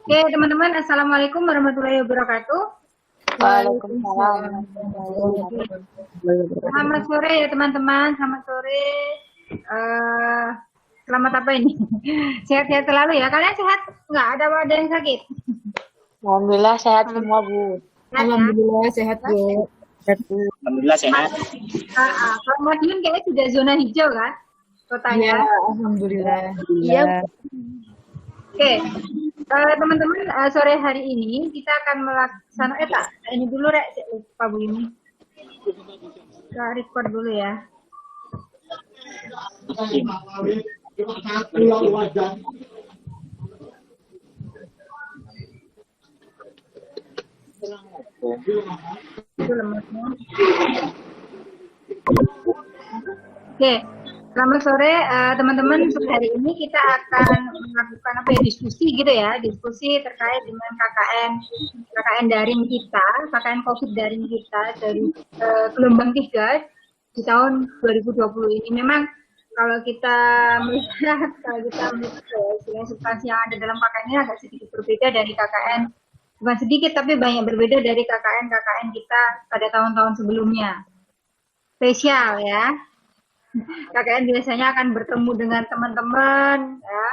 Oke, teman-teman, Assalamualaikum warahmatullahi wabarakatuh. Waalaikumsalam. Selamat sore ya teman-teman, selamat sore. Eh, selamat apa ini? Sehat-sehat selalu ya. Kalian sehat? Nggak ada yang sakit? Alhamdulillah sehat semua, Bu. Sehat ya? Alhamdulillah sehat, Bu. Alhamdulillah sehat. Kalau Madiun kayaknya sudah zona hijau kan? Kotanya. Ya, alhamdulillah. Iya. Oke, teman-teman, sore hari ini kita akan melaksanakan ini dulu Rek, lupa Bu ini. Kita record dulu ya. Itu lemasnya. Oke, selamat sore teman-teman. Sore hari ini kita akan melakukan diskusi gitu ya, diskusi terkait dengan KKN daring kita, KKN COVID daring kita dari gelombang 3 di tahun 2020 ini. Memang kalau kita melihat substansi yang ada dalam KKN ini agak sedikit berbeda dari KKN, bukan sedikit tapi banyak berbeda dari KKN kita pada tahun-tahun sebelumnya. Spesial ya. KKN biasanya akan bertemu dengan teman-teman ya,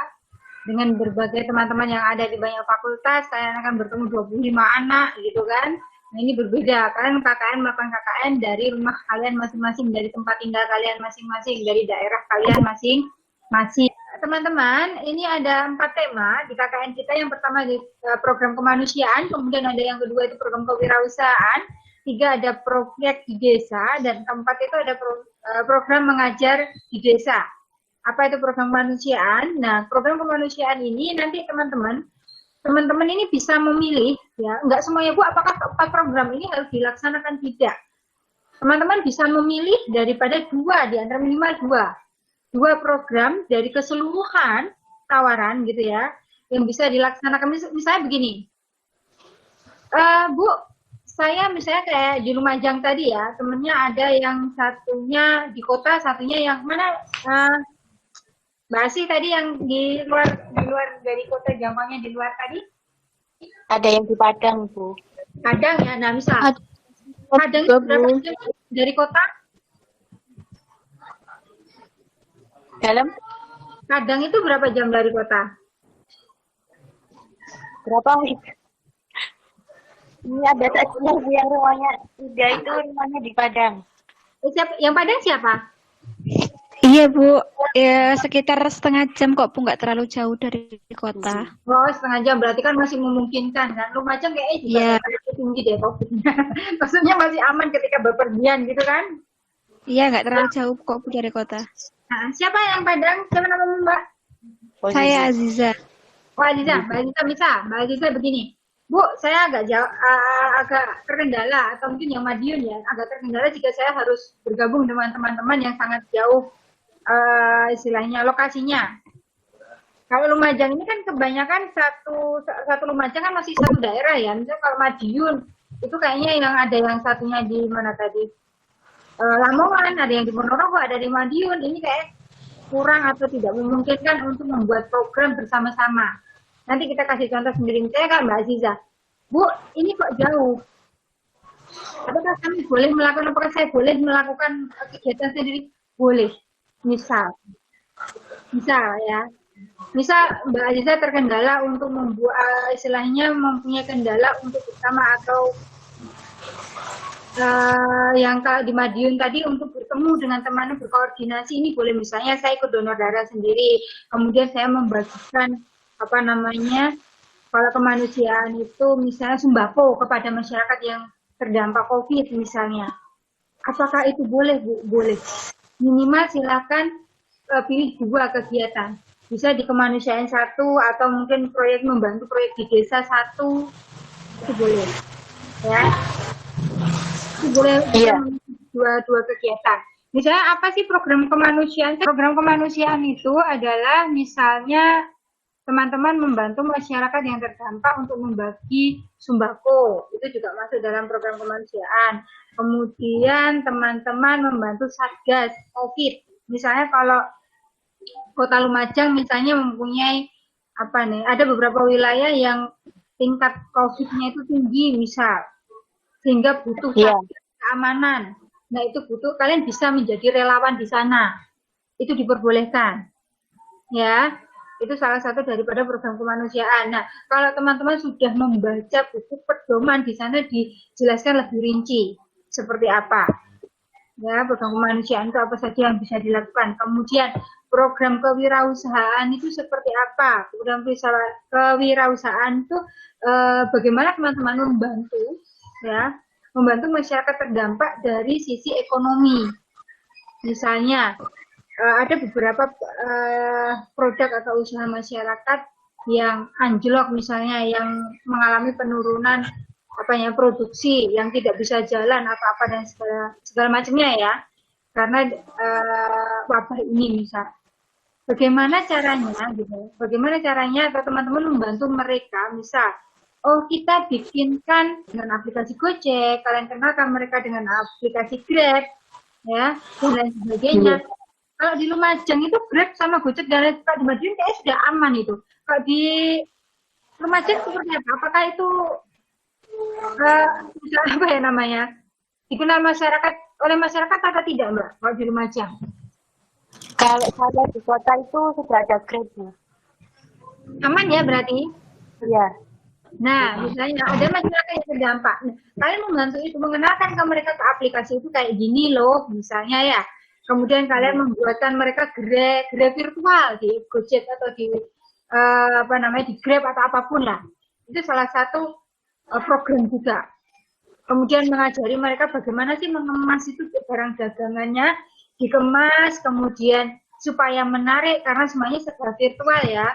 dengan berbagai teman-teman yang ada di banyak fakultas. Kalian akan bertemu 25 anak gitu kan. Nah, ini berbeda, kalian melakukan KKN dari rumah kalian masing-masing, dari tempat tinggal kalian masing-masing, dari daerah kalian masing-masing. Teman-teman, ini ada 4 tema di KKN kita. Yang pertama di program kemanusiaan, kemudian ada yang kedua itu program kewirausahaan, 3 ada proyek di desa, dan keempat itu ada program mengajar di desa. Apa itu program kemanusiaan? Nah, program kemanusiaan ini nanti teman-teman ini bisa memilih ya, enggak semuanya Bu, apakah keempat program ini harus dilaksanakan, tidak. Teman-teman bisa memilih daripada 2 di antara minimal 2 program dari keseluruhan tawaran gitu ya, yang bisa dilaksanakan. Misalnya begini, Bu, saya misalnya kayak di Lumajang tadi ya, temennya ada yang satunya di kota, satunya yang mana, Mbak Asih tadi yang di luar dari kota, jangkauannya di luar tadi? Ada yang di Padang, Bu. Padang ya, nah misal Padang itu berapa jam dari kota? Dalam Padang itu berapa jam dari kota? berapa? Ini ada satu yang rumahnya tiga, itu rumahnya di Padang. Yang Padang siapa? Iya Bu, ya sekitar setengah jam kok Bu, nggak terlalu jauh dari kota. Oh, setengah jam, berarti kan masih memungkinkan kan? Lumajang kayaknya juga tinggi deh COVID-nya. Maksudnya masih aman ketika bepergian gitu kan? Iya, nggak terlalu jauh kok Bu dari kota. Nah, siapa yang Padang? Siapa namamu Mbak? Saya Aziza. Oh Aziza, Mbak Aziza begini. Bu, saya agak terkendala, atau mungkin yang Madiun ya, agak terkendala jika saya harus bergabung dengan teman-teman yang sangat jauh istilahnya lokasinya. Kalau Lumajang ini kan kebanyakan satu Lumajang kan masih satu daerah ya. Misalnya kalau Madiun itu kayaknya yang ada yang satunya di mana tadi, Lamongan, ada yang di Ponorogo, ada di Madiun. Ini kayak kurang atau tidak memungkinkan untuk membuat program bersama-sama. Nanti kita kasih contoh sendiri. Saya kan Mbak Aziza, Bu, ini kok jauh. Apakah kami boleh melakukan, apakah saya boleh melakukan kegiatan sendiri? Boleh. Misal ya. Misal Mbak Aziza terkendala untuk membuat, istilahnya mempunyai kendala untuk bersama, atau yang di Madiun tadi untuk bertemu dengan teman, berkoordinasi, ini boleh. Misalnya saya ikut donor darah sendiri, kemudian saya membagikan kalau kemanusiaan itu misalnya sembako kepada masyarakat yang terdampak COVID misalnya. Apakah itu boleh Bu? Boleh. Minimal silakan pilih 2 kegiatan. Bisa di kemanusiaan 1, atau mungkin membantu proyek di desa 1, itu boleh. Ya. Itu boleh. Iya. 2 kegiatan. Misalnya apa sih program kemanusiaan? Program kemanusiaan itu adalah misalnya teman-teman membantu masyarakat yang terdampak untuk membagi sembako, itu juga masuk dalam program kemanusiaan. Kemudian teman-teman membantu Satgas COVID. Misalnya kalau Kota Lumajang misalnya mempunyai ada beberapa wilayah yang tingkat COVID-nya itu tinggi misal, sehingga butuh Iya. keamanan. Nah itu butuh kalian bisa menjadi relawan di sana, itu diperbolehkan, ya. Itu salah satu daripada program kemanusiaan. Nah kalau teman-teman sudah membaca buku pedoman di sana dijelaskan lebih rinci seperti apa. Ya, program kemanusiaan itu apa saja yang bisa dilakukan. Kemudian program kewirausahaan itu seperti apa? Program kewirausahaan itu bagaimana teman-teman membantu, ya, membantu masyarakat terdampak dari sisi ekonomi. Misalnya ada beberapa produk atau usaha masyarakat yang anjlok, misalnya yang mengalami penurunan produksi, yang tidak bisa jalan atau apa dan segala macamnya ya, karena wabah ini misal. Bagaimana caranya gitu? Bagaimana caranya atau teman-teman membantu mereka, misal kita bikinkan dengan aplikasi Gojek, kalian kenalkan mereka dengan aplikasi Grab, ya, dan lain sebagainya. Kalau di Lumajang itu Grab sama Gojek dan lain sebagainya, di Madiun kayaknya sudah aman itu. Kalau di Lumajang seperti apa? Apakah itu apa ya namanya, dikenal masyarakat oleh masyarakat atau tidak, Mbak, kalau di Lumajang? Kalau saya di kota itu sudah ada Grab ya. Aman ya berarti? Iya. Nah, misalnya ada masyarakat yang terdampak. Nah, kalian membantu itu, mengenalkan ke mereka ke aplikasi itu kayak gini loh, misalnya ya. Kemudian kalian membuatkan mereka Grab virtual di Gojek atau di di Grab atau apapun lah. Itu salah satu program juga. Kemudian mengajari mereka bagaimana sih mengemas itu barang dagangannya, dikemas, kemudian supaya menarik, karena semuanya serba virtual ya.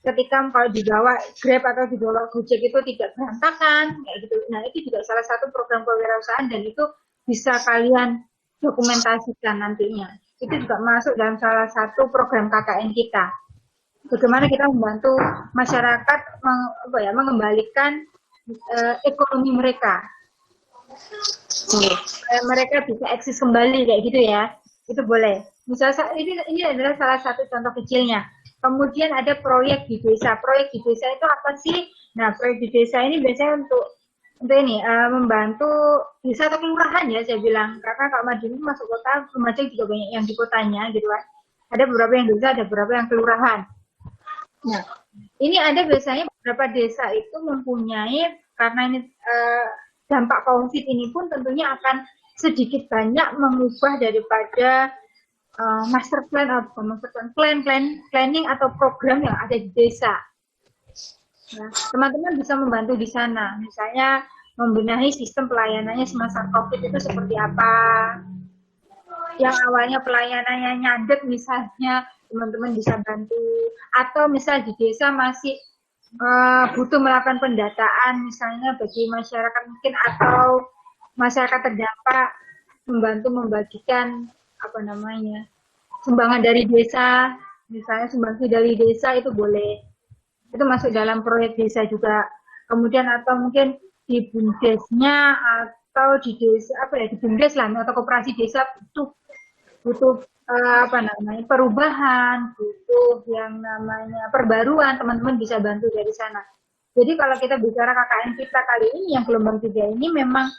Ketika kalau dibawa Grab atau dibawa Gojek itu tidak berantakan, kayak gitu. Nah itu juga salah satu program kewirausahaan dan itu bisa kalian dokumentasikan nantinya. Itu juga masuk dalam salah satu program KKN kita. Bagaimana kita membantu masyarakat mengembalikan ekonomi mereka. Mereka bisa eksis kembali kayak gitu ya. Itu boleh. Misalnya ini adalah salah satu contoh kecilnya. Kemudian ada proyek di desa. Proyek di desa itu apa sih? Nah, proyek di desa ini biasanya untuk ini membantu desa atau kelurahan ya, saya bilang. Karena kalau Madiun masuk kota, Lumajang juga banyak yang di kotanya gitu kan. Ada beberapa yang desa, ada beberapa yang kelurahan. Nah, ini ada biasanya beberapa desa itu mempunyai, karena ini dampak COVID ini pun tentunya akan sedikit banyak mengubah daripada master plan atau planning atau program yang ada di desa. Nah, teman-teman bisa membantu di sana, misalnya membenahi sistem pelayanannya semasa COVID itu seperti apa. Yang awalnya pelayanannya nyadet misalnya, teman-teman bisa bantu. Atau misal di desa masih butuh melakukan pendataan misalnya bagi masyarakat mungkin atau masyarakat terdampak, membantu membagikan sumbangan dari desa, misalnya sumbangan dari desa itu boleh, itu masuk dalam proyek desa juga. Kemudian atau mungkin di bumdesnya atau di desa di bumdes lah atau koperasi desa butuh perubahan, butuh yang namanya perbaruan, teman-teman bisa bantu dari sana. Jadi kalau kita bicara KKN kita kali ini yang gelombang 3 ini memang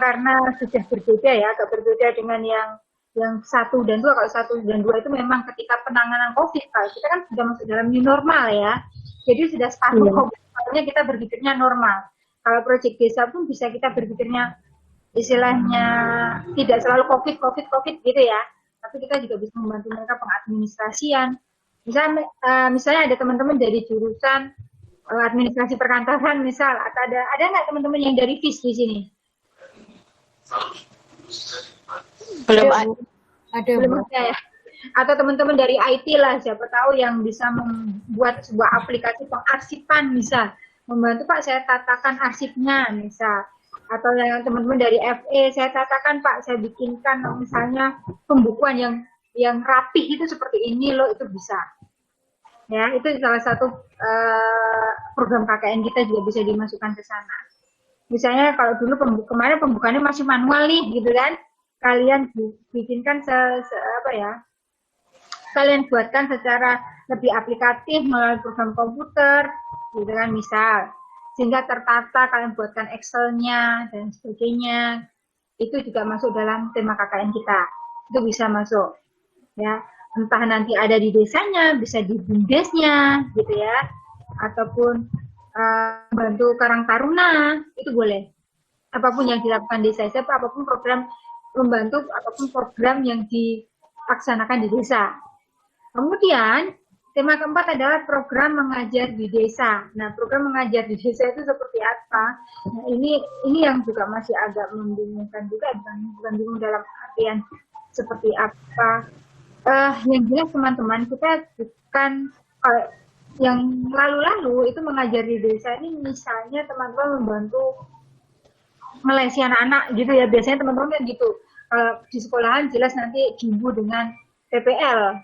karena sudah berbeda ya, agak berbeda dengan yang 1 dan 2. Kalau 1 dan 2 itu memang ketika penanganan COVID, kalau kita kan sudah masuk dalam new normal ya. Jadi sudah status COVID-nya kita berpikirnya normal. Kalau proyek desa pun bisa kita berpikirnya istilahnya tidak selalu COVID gitu ya. Tapi kita juga bisa membantu mereka pengadministrasian. Misalnya ada teman-teman dari jurusan administrasi perkantoran misal, atau ada nggak teman-teman yang dari FIS di sini? Belum Ada. Belum ada ya. Atau teman-teman dari IT lah, siapa tahu yang bisa membuat sebuah aplikasi pengarsipan misal. Membantu Pak, saya tatakan arsipnya misal. Atau yang teman-teman dari FE, saya tatakan Pak, saya bikinkan misalnya pembukuan yang rapih itu seperti ini loh, itu bisa. Ya, itu salah satu program KKN kita juga bisa dimasukkan ke sana. Misalnya kalau dulu kemarin pembukaannya masih manual nih, gitu kan? Kalian bikinkan kalian buatkan secara lebih aplikatif melalui program komputer, gitu kan misal. sehingga tertata, kalian buatkan Excel-nya dan sebagainya. Itu juga masuk dalam tema KKN kita. Itu bisa masuk. Ya, entah nanti ada di desanya, bisa di BUMDesnya gitu ya. Ataupun bantu Karang Taruna, itu boleh. Apapun yang dilakukan desa, apapun program membantu, apapun program yang dilaksanakan di desa. Kemudian tema keempat adalah program mengajar di desa. Nah, program mengajar di desa itu seperti apa? Nah, ini yang juga masih agak membingungkan juga, bukan bingung dalam artian seperti apa. Yang jelas teman-teman, kita bukan yang lalu-lalu itu mengajar di desa ini, misalnya teman-teman membantu melesi anak-anak gitu ya, biasanya teman-teman kan gitu. Di sekolahan jelas nanti jumbo dengan PPL.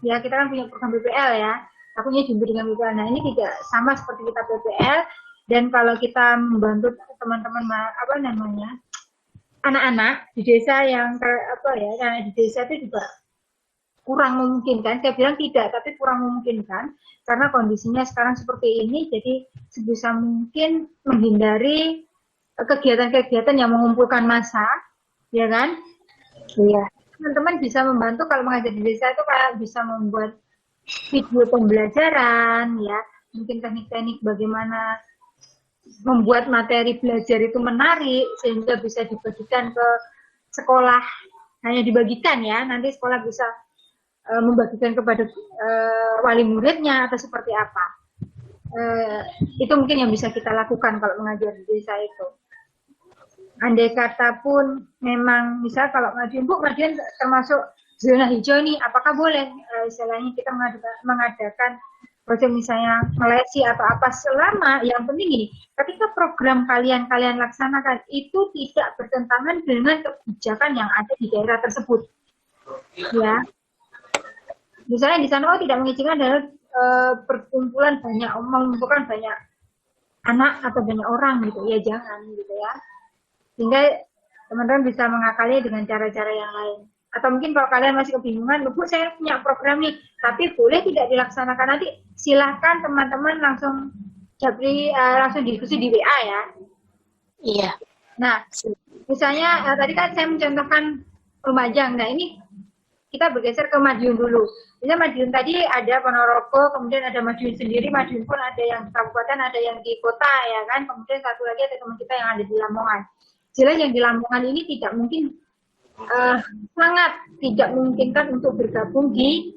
Ya, kita kan punya program PPL ya. Akunya jumbo dengan PPL. Nah, ini tidak sama seperti kita PPL. Dan kalau kita membantu teman-teman anak-anak di desa yang karena di desa itu juga kurang memungkinkan. Saya bilang tidak, tapi kurang memungkinkan karena kondisinya sekarang seperti ini. Jadi sebisa mungkin menghindari kegiatan-kegiatan yang mengumpulkan massa, ya kan? Iya. Teman-teman bisa membantu kalau mengajar di desa itu kayak bisa membuat video pembelajaran, ya, mungkin teknik-teknik bagaimana membuat materi belajar itu menarik sehingga bisa dibagikan ke sekolah, hanya dibagikan ya, nanti sekolah bisa membagikan kepada wali muridnya atau seperti apa. Itu mungkin yang bisa kita lakukan kalau mengajar di desa itu. Andai kata pun memang misal kalau ngajuin Bu, ngajuin termasuk zona hijau nih, apakah boleh istilahnya kita mengadakan proyek misalnya melesi atau apa, selama yang penting ini ketika program kalian laksanakan itu tidak bertentangan dengan kebijakan yang ada di daerah tersebut, ya. Misalnya di sana tidak mengizinkan adalah perkumpulan mengumpulkan banyak anak atau banyak orang gitu, ya jangan gitu ya. Sehingga teman-teman bisa mengakali dengan cara-cara yang lain. Atau mungkin kalau kalian masih kebingungan, Bu, saya punya program nih, tapi boleh tidak dilaksanakan, nanti silahkan teman-teman langsung diskusi di WA ya. Iya. Nah, misalnya tadi kan saya mencontohkan Lumajang. Nah, ini kita bergeser ke Madiun dulu. Misalnya Madiun tadi ada Ponorogo, kemudian ada Madiun sendiri, Madiun pun ada yang di kabupaten, ada yang di kota ya kan. Kemudian satu lagi ada teman kita yang ada di Lamongan. Jelas yang di Lamongan ini tidak mungkin, sangat tidak memungkinkan untuk bergabung di.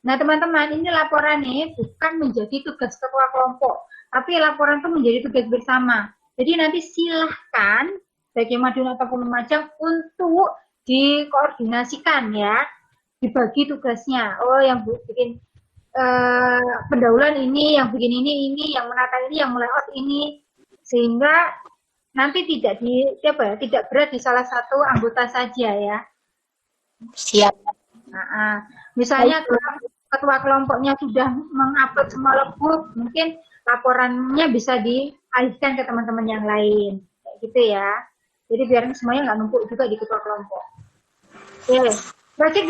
Nah teman-teman, ini laporan nih bukan menjadi tugas ketua kelompok, tapi laporan itu menjadi tugas bersama. Jadi nanti silahkan bagi Madiun ataupun Lumajang untuk dikoordinasikan ya, dibagi tugasnya. Oh, yang bikin pendahuluan ini, yang bikin ini, yang menata ini, yang melayout ini, sehingga nanti tidak berat di salah satu anggota saja ya. Siap. Misalnya ketua kelompoknya sudah mengupload semua logbook, mungkin laporannya bisa dialihkan ke teman-teman yang lain, kayak gitu ya. Jadi biar semuanya nggak numpuk juga di ketua kelompok. Oke, proyek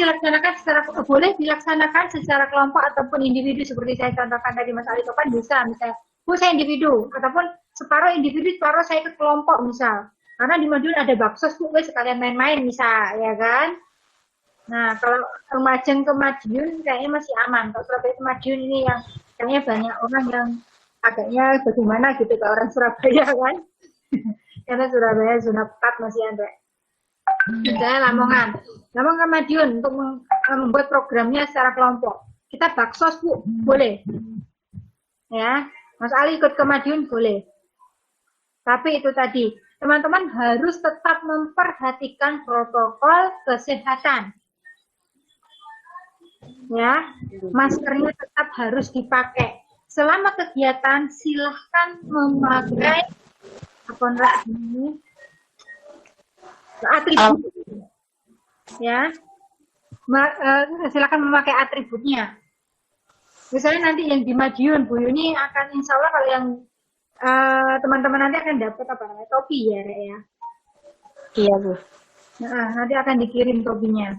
boleh dilaksanakan secara kelompok ataupun individu seperti saya contohkan tadi Mas Ali Topan, bisa misalnya, Bu saya individu, ataupun separuh individu, separuh saya ke kelompok misal. Karena di Madiun ada baksos, Bu, sekalian main-main misal, ya kan? Nah, kalau Lumajang ke Madiun kayaknya masih aman. Kalau Surabaya ke Madiun ini yang kayaknya banyak orang yang agaknya bagaimana gitu ke orang Surabaya kan? Karena Surabaya zona pekat masih ada. Misalnya Lamongan ke Madiun untuk membuat programnya secara kelompok. Kita baksos, Bu, boleh. Ya, Mas Ali ikut ke Madiun boleh. Tapi itu tadi, teman-teman harus tetap memperhatikan protokol kesehatan. Ya, maskernya tetap harus dipakai. Selama kegiatan silahkan memakai atribut. Ya, silakan memakai atributnya. Misalnya nanti yang di Madiun, Bu Yuni akan insya Allah kalau yang teman-teman nanti akan dapat topi ya, Iya Bu. Nah, nanti akan dikirim topinya.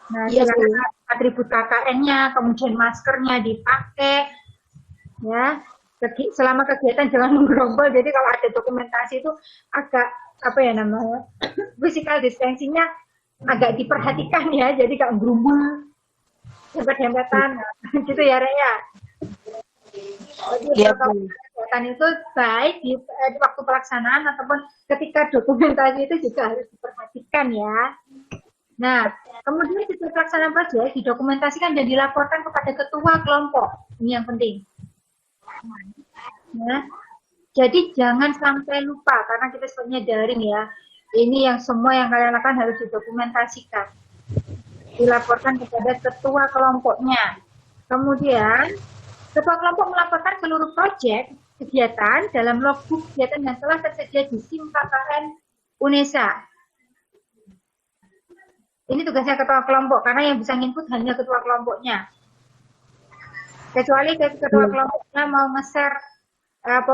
Nah, Iya, atribut KKN-nya, kemudian maskernya dipakai, ya. selama kegiatan jangan menggerombol. Jadi kalau ada dokumentasi itu agak apa ya namanya physical distancingnya agak diperhatikan ya. Jadi gak gerumbul, dempet-dempetan, gitu ya Raya. Jadi kalau kegiatan itu baik di waktu pelaksanaan ataupun ketika dokumentasi itu juga harus diperhatikan ya. Nah, kemudian ketika pelaksanaan proyek didokumentasikan dan dilaporkan kepada ketua kelompok. Ini yang penting. Nah, jadi jangan sampai lupa karena kita sebutnya daring ya. Ini yang semua yang kalian lakukan harus didokumentasikan. Dilaporkan kepada ketua kelompoknya. Kemudian ketua kelompok melaporkan seluruh proyek kegiatan dalam logbook kegiatan yang telah tersedia di SIM KKN UNESA. Ini tugasnya ketua kelompok karena yang bisa input hanya ketua kelompoknya. Kecuali ketua kelompoknya mau nge-share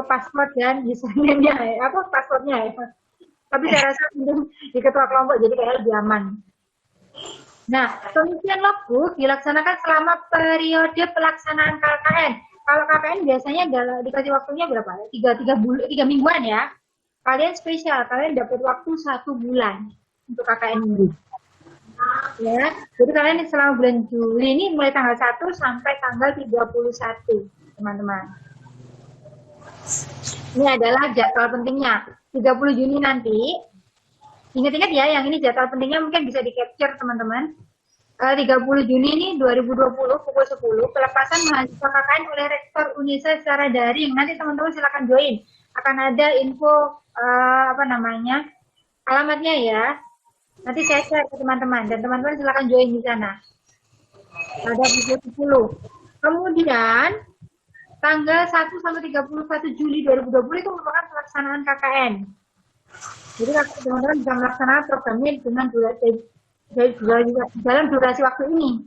password dan username-nya, passwordnya ya. Tapi saya rasa di ketua kelompok jadi kayak lebih aman. Nah, pengisian logbook dilaksanakan selama periode pelaksanaan KKN. Kalau KKN biasanya dikasih waktunya berapa? 3 mingguan ya. Kalian spesial, kalian dapat waktu 1 bulan untuk KKN ini. Ya, jadi kalian selama bulan Juli ini mulai tanggal 1 sampai tanggal 31, teman-teman. Ini adalah jadwal pentingnya. 30 Juni nanti, ingat-ingat ya, yang ini jadwal pentingnya mungkin bisa di-capture, teman-teman. 30 Juni ini 2020 pukul 10, pelepasan mahasiswa KKN oleh Rektor Unisa secara daring. Nanti teman-teman silakan join. Akan ada info, alamatnya ya. Nanti saya share ke teman-teman dan teman-teman silakan join di sana. Ada video 10. Kemudian tanggal 1 sampai 31 Juli 2020 itu merupakan pelaksanaan KKN. Jadi teman-teman bisa melaksanakan programnya dengan dalam durasi waktu ini.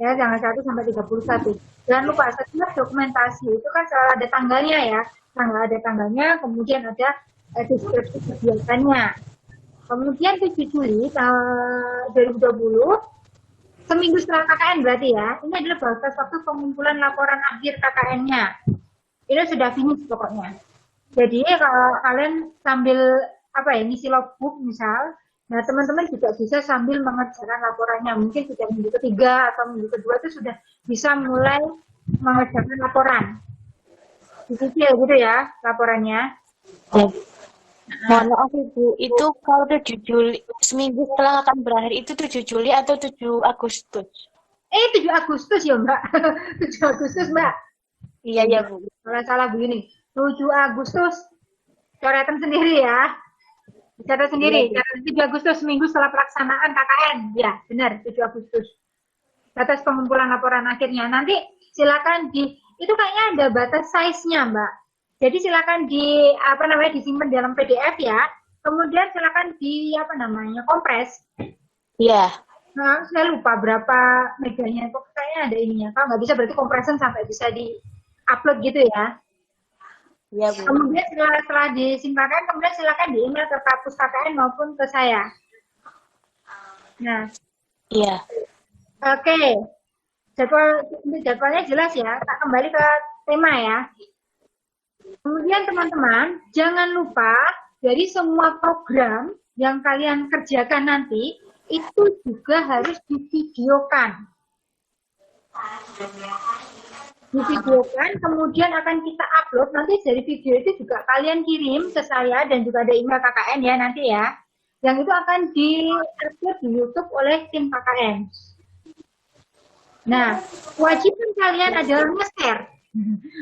Ya, tanggal 1 sampai 31. Jangan lupa setiap dokumentasi itu kan selalu ada tanggalnya ya. Ada tanggalnya, kemudian ada deskripsi kegiatannya. Kemudian 7 Juli 2020, seminggu setelah KKN berarti ya, ini adalah batas waktu pengumpulan laporan akhir KKN-nya. Ini sudah finish pokoknya. Jadi kalau kalian sambil ngisi logbook misal, nah teman-teman juga bisa sambil mengerjakan laporannya. Mungkin sudah minggu ketiga atau minggu kedua itu sudah bisa mulai mengerjakan laporan. Dicicil gitu ya laporannya. Mohon maaf Ibu, itu kalau 7 Juli, seminggu setelah akan berakhir itu 7 Juli atau 7 Agustus? 7 Agustus ya Mbak, 7 Agustus Mbak. Iya ya Bu. Kalau salah begini, 7 Agustus, coretan sendiri ya. Catat sendiri, catat 7 Agustus seminggu setelah pelaksanaan KKN. Ya benar, 7 Agustus. Batas pengumpulan laporan akhirnya. Nanti silakan itu kayaknya ada batas size-nya Mbak. Jadi silakan disimpan dalam PDF ya. Kemudian silakan kompres. Iya. Nah, saya lupa berapa meganya. Kok kayaknya ada ininya. Kalau nggak bisa berarti kompresan sampai bisa di-upload gitu ya. Iya, Bu. Kemudian setelah disimpulkan, kemudian silakan di-email ke Kapus KKN maupun ke saya. Nah. Iya. Oke. Jadwalnya jelas ya. Tak kembali ke tema ya. Kemudian teman-teman, jangan lupa dari semua program yang kalian kerjakan nanti, itu juga harus divideokan. Divideokan, kemudian akan kita upload, nanti dari video itu juga kalian kirim ke saya, dan juga ada email KKN ya nanti ya. Yang itu akan di-upload di YouTube oleh tim KKN. Nah, kewajiban kalian adalah nge-share.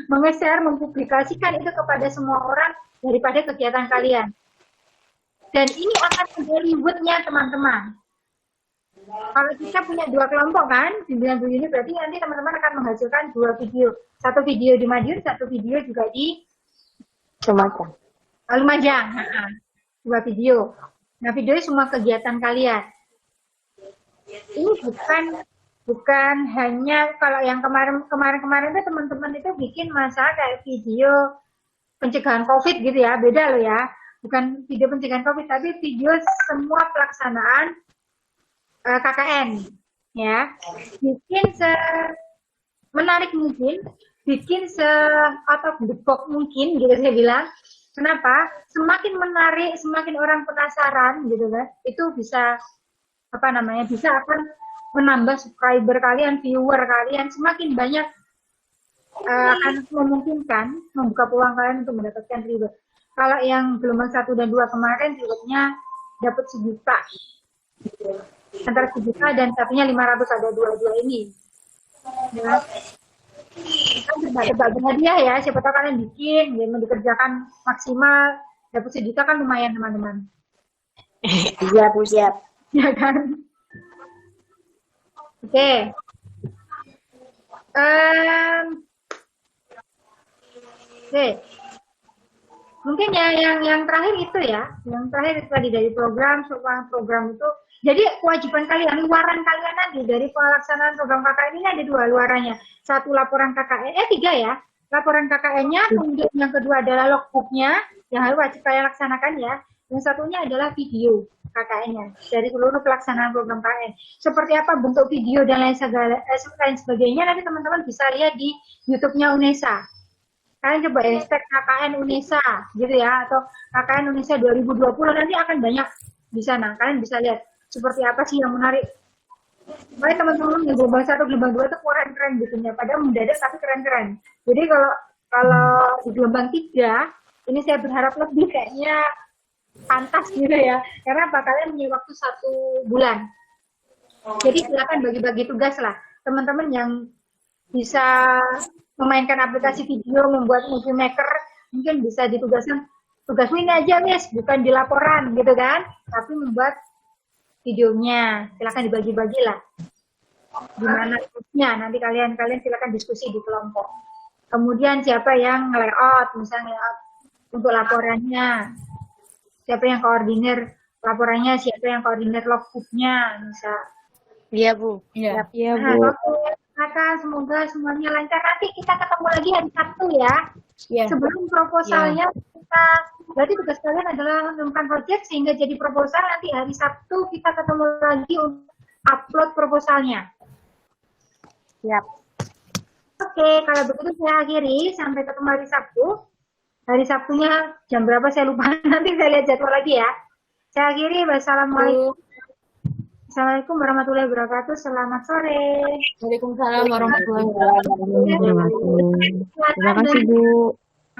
Menge-share, mempublikasikan itu kepada semua orang daripada kegiatan kalian. Dan ini akan menjadi reward-nya teman-teman. Kalau kita punya 2 kelompok kan, di bulan ini berarti nanti teman-teman akan menghasilkan 2 video. 1 video di Madiun, 1 video juga di Lumajang. 2 video. Nah, videonya semua kegiatan kalian. Ini bukan hanya kalau yang kemarin itu teman-teman itu bikin masalah kayak video pencegahan COVID gitu ya, beda loh ya. Bukan video pencegahan COVID, tapi video semua pelaksanaan KKN ya. Bikin menarik mungkin, bikin out of the box mungkin gitu saya bilang. Kenapa? Semakin menarik, semakin orang penasaran gitu kan. Itu bisa bisa akan menambah subscriber kalian, viewer kalian, semakin banyak akan memungkinkan membuka peluang kalian untuk mendapatkan reward. Kalau yang gelombang 1 dan 2 kemarin rewardnya dapat 1 juta. Antara 1 juta dan satunya 500, ada dua ini. Ya. Kan tebak-tebak berhadiah ya, siapa tahu kalian bikin, dan dikerjakan maksimal, dapat 1 juta kan lumayan teman-teman. Iya, Bu, siap. Ya kan? Oke. Oke. Mungkin yang terakhir itu ya, yang terakhir itu tadi dari program itu. Jadi kewajiban kalian, luaran kalian nanti dari pelaksanaan program KKN ini ada 2 luarannya. 1 laporan KKN, 3 ya. Laporan KKN-nya, kemudian yang kedua adalah logbook-nya yang harus wajib kalian laksanakan ya. Yang satunya adalah video KKN-nya dari seluruh pelaksanaan program KKN. Seperti apa bentuk video dan lain sebagainya nanti teman-teman bisa lihat di YouTube-nya UNESA. Kalian coba hashtag KKN UNESA gitu ya, atau KKN UNESA 2020 nanti akan banyak di sana. Kalian bisa lihat seperti apa sih yang menarik. Makanya teman-teman yang gelombang 1, gelombang 2 itu keren-keren bikinnya, padahal mendadak tapi keren-keren. Jadi kalau di gelombang 3 ini saya berharap lebih kayaknya pantas gitu ya, karena apa, kalian punya waktu 1 bulan. Jadi silakan bagi-bagi tugas lah, teman-teman yang bisa memainkan aplikasi video, membuat movie maker, mungkin bisa ditugaskan, tugasmu ini aja Miss, bukan di laporan gitu kan, tapi membuat videonya, silakan dibagi-bagi lah. Gimana tipsnya, nanti kalian silakan diskusi di kelompok. Kemudian siapa yang layout, misalnya layout untuk laporannya, siapa yang koordinir laporannya, siapa yang koordinir logbooknya, bisa. Iya, Bu. Iya. Iya, Nah, Bu. oke. Maka semoga semuanya lancar. Nanti kita ketemu lagi hari Sabtu ya. Iya. Sebelum proposalnya kita, berarti tugas kalian adalah menemukan project sehingga jadi proposal. Nanti hari Sabtu kita ketemu lagi untuk upload proposalnya. Siap. Oke, kalau begitu saya akhiri. Sampai ketemu hari Sabtu. Hari Sabtunya jam berapa saya lupa. Nanti saya lihat jadwal lagi ya. Saya akhiri. Wassalamualaikum. Assalamualaikum warahmatullahi wabarakatuh. Selamat sore. Waalaikumsalam warahmatullahi wabarakatuh. Terima kasih, Bu.